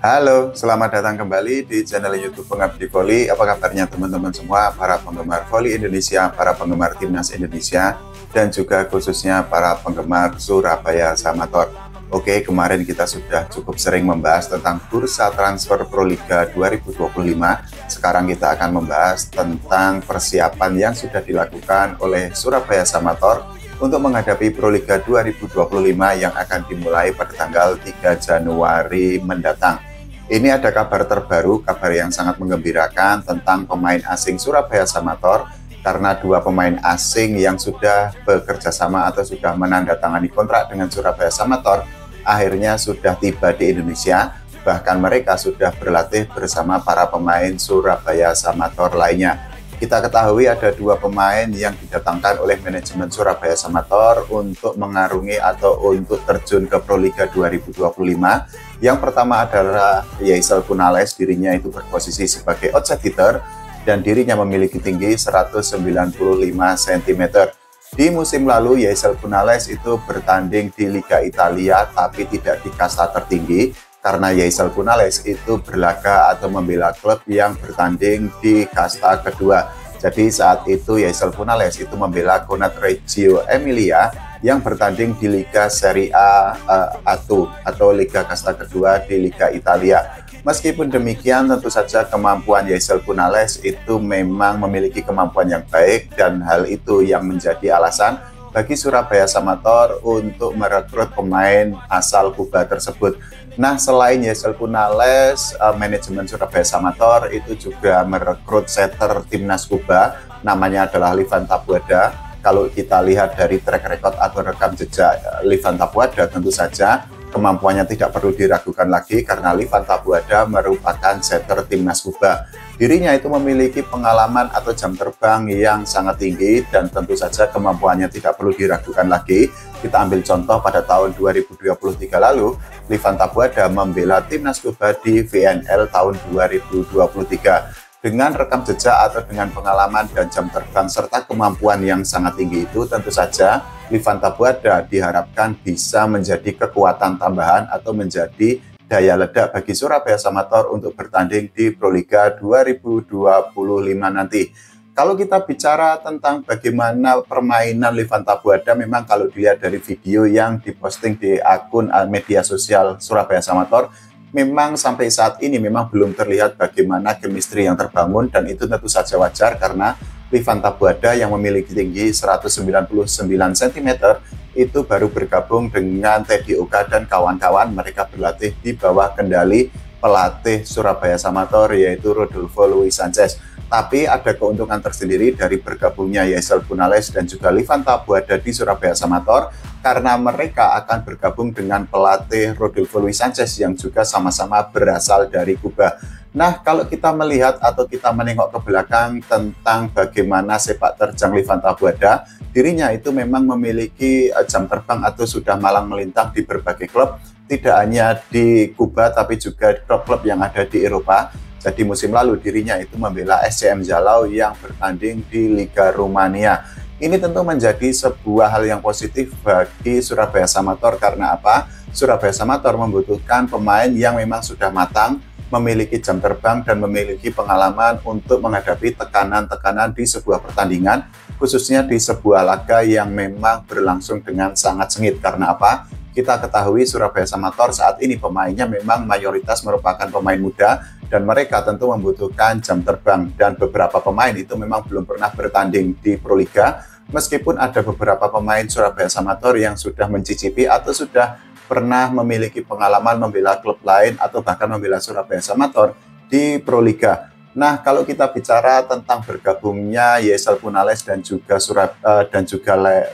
Halo, selamat datang kembali di channel YouTube Pengabdi Voli. Apa kabarnya teman-teman semua, para penggemar voli Indonesia, para penggemar timnas Indonesia, dan juga khususnya para penggemar Surabaya Samator. Oke, kemarin kita sudah cukup sering membahas tentang bursa transfer Proliga 2025. Sekarang kita akan membahas tentang persiapan yang sudah dilakukan oleh Surabaya Samator untuk menghadapi Proliga 2025 yang akan dimulai pada tanggal 3 Januari mendatang. Ini ada kabar terbaru, kabar yang sangat menggembirakan tentang pemain asing Surabaya Samator, karena dua pemain asing yang sudah bekerja sama atau sudah menandatangani kontrak dengan Surabaya Samator akhirnya sudah tiba di Indonesia. Bahkan mereka sudah berlatih bersama para pemain Surabaya Samator lainnya. Kita ketahui ada dua pemain yang didatangkan oleh manajemen Surabaya Samator untuk mengarungi atau untuk terjun ke Proliga 2025. Yang pertama adalah Yaisel Punales, dirinya itu berposisi sebagai outside hitter dan dirinya memiliki tinggi 195 cm. Di musim lalu Yaisel Punales itu bertanding di Liga Italia tapi tidak di kasta tertinggi, karena Yaisel Punales itu berlaga atau membela klub yang bertanding di kasta kedua. Jadi saat itu Yaisel Punales itu membela Conad Reggio Emilia yang bertanding di Liga Serie A atau Liga kasta kedua di Liga Italia. Meskipun demikian, tentu saja kemampuan Yaisel Punales itu memang memiliki kemampuan yang baik, dan hal itu yang menjadi alasan bagi Surabaya Samator untuk merekrut pemain asal Kuba tersebut. Nah, selain Yaisel Punales, manajemen Surabaya Samator itu juga merekrut setter timnas Kuba, namanya adalah Livan Tabuada. Kalau kita lihat dari track record atau rekam jejak Livan Tabuada, tentu saja kemampuannya tidak perlu diragukan lagi karena Livan Tabuada merupakan setter timnas Kuba. Dirinya itu memiliki pengalaman atau jam terbang yang sangat tinggi dan tentu saja kemampuannya tidak perlu diragukan lagi. Kita ambil contoh pada tahun 2023 lalu, Livan Tabuada membela timnas Kuba di VNL tahun 2023. Dengan rekam jejak atau dengan pengalaman dan jam terbang serta kemampuan yang sangat tinggi itu, tentu saja Livan Tabuada diharapkan bisa menjadi kekuatan tambahan atau menjadi daya ledak bagi Surabaya Samator untuk bertanding di Proliga 2025 nanti. Kalau kita bicara tentang bagaimana permainan Livan Tabuada, memang kalau dilihat dari video yang diposting di akun media sosial Surabaya Samator, memang sampai saat ini memang belum terlihat bagaimana chemistry yang terbangun, dan itu tentu saja wajar karena Livan Tabuada yang memiliki tinggi 199 cm itu baru bergabung dengan Teddy Oka dan kawan-kawan. Mereka berlatih di bawah kendali pelatih Surabaya Samator yaitu Rodolfo Luis Sanchez. Tapi ada keuntungan tersendiri dari bergabungnya Yaisel Punales dan juga Livan Tabuada di Surabaya Samator, karena mereka akan bergabung dengan pelatih Rodolfo Luis Sanchez yang juga sama-sama berasal dari Kuba. Nah, kalau kita melihat atau kita menengok ke belakang tentang bagaimana sepak terjang Livan Tabuada, dirinya itu memang memiliki jam terbang atau sudah malang melintang di berbagai klub, tidak hanya di Kuba tapi juga klub-klub yang ada di Eropa. Jadi musim lalu dirinya itu membela SCM Jalau yang bertanding di Liga Rumania. Ini tentu menjadi sebuah hal yang positif bagi Surabaya Samator. Karena apa? Surabaya Samator membutuhkan pemain yang memang sudah matang, memiliki jam terbang dan memiliki pengalaman untuk menghadapi tekanan-tekanan di sebuah pertandingan, khususnya di sebuah laga yang memang berlangsung dengan sangat sengit. Karena apa? Kita ketahui Surabaya Samator saat ini pemainnya memang mayoritas merupakan pemain muda dan mereka tentu membutuhkan jam terbang, dan beberapa pemain itu memang belum pernah bertanding di Proliga, meskipun ada beberapa pemain Surabaya Samator yang sudah mencicipi atau sudah pernah memiliki pengalaman membela klub lain atau bahkan membela Surabaya Samator di Proliga. Nah, kalau kita bicara tentang bergabungnya Yaisel Punales dan juga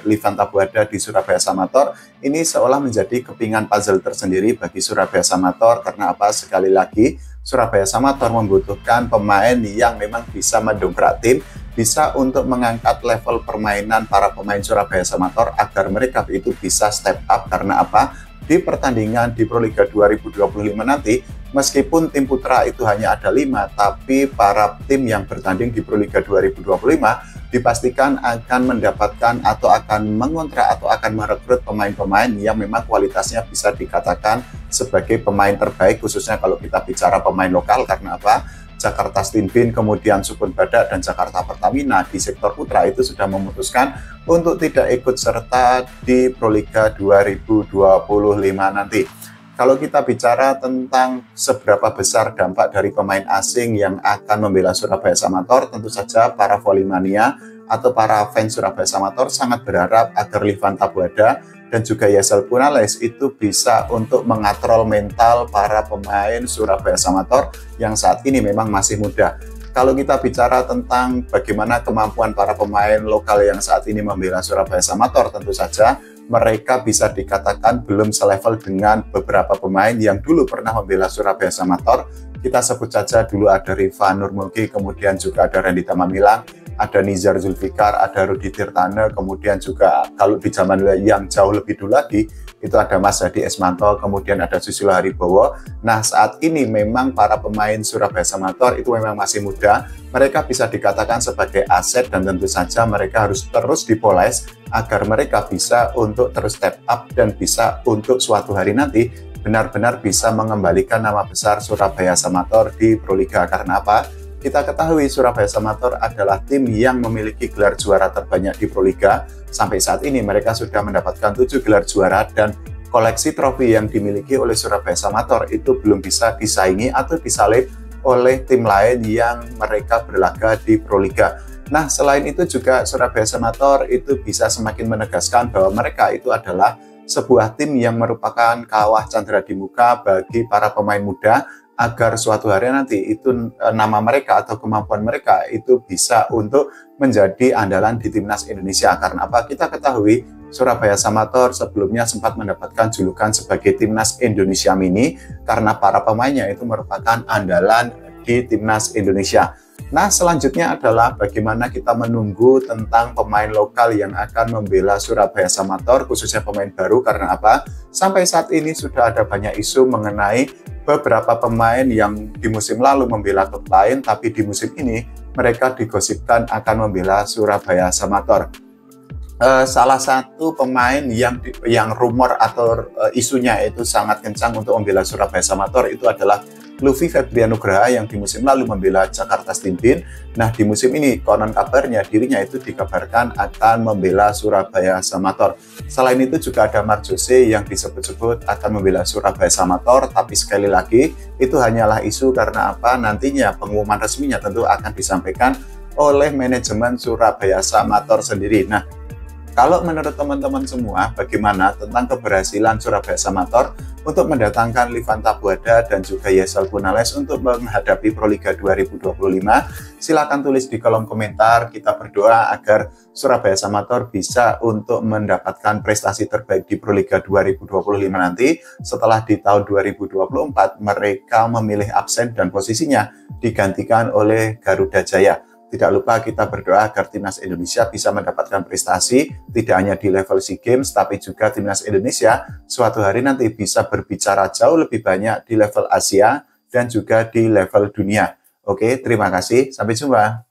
Livan Tabuada di Surabaya Samator, ini seolah menjadi kepingan puzzle tersendiri bagi Surabaya Samator. Karena apa? Sekali lagi, Surabaya Samator membutuhkan pemain yang memang bisa mendongkrak tim, bisa untuk mengangkat level permainan para pemain Surabaya Samator agar mereka itu bisa step up. Karena apa? Di pertandingan di Proliga 2025 nanti, meskipun tim putra itu hanya ada 5, tapi para tim yang bertanding di Proliga 2025 dipastikan akan mendapatkan atau akan mengontrak atau akan merekrut pemain-pemain yang memang kualitasnya bisa dikatakan sebagai pemain terbaik, khususnya kalau kita bicara pemain lokal. Karena apa? Jakarta Steel Bin, kemudian Sukun Badak, dan Jakarta Pertamina di sektor putra itu sudah memutuskan untuk tidak ikut serta di Proliga 2025 nanti. Kalau kita bicara tentang seberapa besar dampak dari pemain asing yang akan membela Surabaya Samator, tentu saja para volley-mania atau para fans Surabaya Samator sangat berharap agar Livan Tabuada dan juga Yesel Punales itu bisa untuk mengatrol mental para pemain Surabaya Samator yang saat ini memang masih muda. Kalau kita bicara tentang bagaimana kemampuan para pemain lokal yang saat ini membela Surabaya Samator, tentu saja mereka bisa dikatakan belum selevel dengan beberapa pemain yang dulu pernah membela Surabaya Samator. Kita sebut saja dulu ada Riva Nurmulki, kemudian juga ada Randy Tamamilang, ada Nizar Zulfikar, ada Rudi Tirtane, kemudian juga kalau di zaman yang jauh lebih dulu lagi, itu ada Mas Hadi Esmanto, kemudian ada Susilo Haribowo. Nah, saat ini memang para pemain Surabaya Samator itu memang masih muda. Mereka bisa dikatakan sebagai aset dan tentu saja mereka harus terus dipoles agar mereka bisa untuk terus step up dan bisa untuk suatu hari nanti benar-benar bisa mengembalikan nama besar Surabaya Samator di Proliga. Karena apa? Kita ketahui Surabaya Samator adalah tim yang memiliki gelar juara terbanyak di Proliga. Sampai saat ini mereka sudah mendapatkan 7 gelar juara dan koleksi trofi yang dimiliki oleh Surabaya Samator itu belum bisa disaingi atau disalip oleh tim lain yang mereka berlaga di Proliga. Nah, selain itu juga Surabaya Samator itu bisa semakin menegaskan bahwa mereka itu adalah sebuah tim yang merupakan kawah candra di muka bagi para pemain muda, agar suatu hari nanti itu nama mereka atau kemampuan mereka itu bisa untuk menjadi andalan di timnas Indonesia. Karena apa? Kita ketahui Surabaya Samator sebelumnya sempat mendapatkan julukan sebagai timnas Indonesia Mini karena para pemainnya itu merupakan andalan di timnas Indonesia. Nah, selanjutnya adalah bagaimana kita menunggu tentang pemain lokal yang akan membela Surabaya Samator, khususnya pemain baru. Karena apa? Sampai saat ini sudah ada banyak isu mengenai beberapa pemain yang di musim lalu membela klub lain, tapi di musim ini mereka digosipkan akan membela Surabaya Samator. Salah satu pemain yang rumor atau isunya itu sangat kencang untuk membela Surabaya Samator itu adalah Luffy Febrian Nugraha yang di musim lalu membela Jakarta Steel Bin. Nah, di musim ini konon kabarnya dirinya itu dikabarkan akan membela Surabaya Samator. Selain itu juga ada Mark Jose yang disebut-sebut akan membela Surabaya Samator, tapi sekali lagi itu hanyalah isu. Karena apa? Nantinya pengumuman resminya tentu akan disampaikan oleh manajemen Surabaya Samator sendiri. Nah, kalau menurut teman-teman semua, bagaimana tentang keberhasilan Surabaya Samator untuk mendatangkan Livan Tabuada dan juga Yesel Punales untuk menghadapi Proliga 2025? Silakan tulis di kolom komentar. Kita berdoa agar Surabaya Samator bisa untuk mendapatkan prestasi terbaik di Proliga 2025 nanti. Setelah di tahun 2024 mereka memilih absen dan posisinya digantikan oleh Garuda Jaya. Tidak lupa kita berdoa agar timnas Indonesia bisa mendapatkan prestasi tidak hanya di level SEA Games, tapi juga timnas Indonesia suatu hari nanti bisa berbicara jauh lebih banyak di level Asia dan juga di level dunia. Oke, terima kasih. Sampai jumpa.